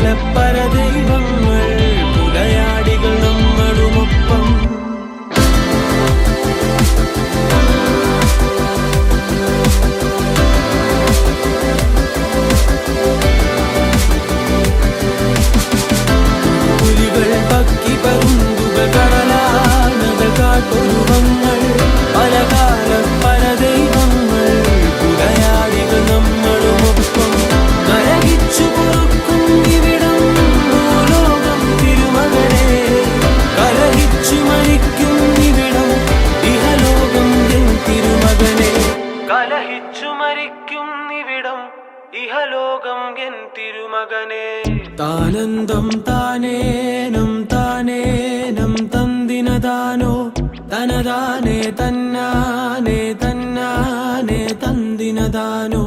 പലകാല പരദൈവങ്ങൾ പുലയാടികൾ നമ്മളുമൊപ്പം. പുലികൾ പക്കി പരുന്തുകൾ കടലാനകൾ കാട്ടുരുവങ്ങൾ പലകാല പരദൈവങ്ങൾ പുലയാടികൾ നമ്മളുമൊപ്പം. കരകിച്ചു പൊറുക്കും ഇവിടം ഭൂലോകം തിരുമകനെ, കലഹിച്ചു മരിക്കും ഇവിടം ഇഹലോകം എൻ തിരുമകനെ. കലഹിച്ചു മരിക്കും ഇവിടം ഇഹലോകം എൻ തിരുമകനെ. താനന്തം താനേനം താനേനം തന്തിനതാനോ തനതാനേ തന്നാനേ തന്നാനേ തന്തിനതാനോ.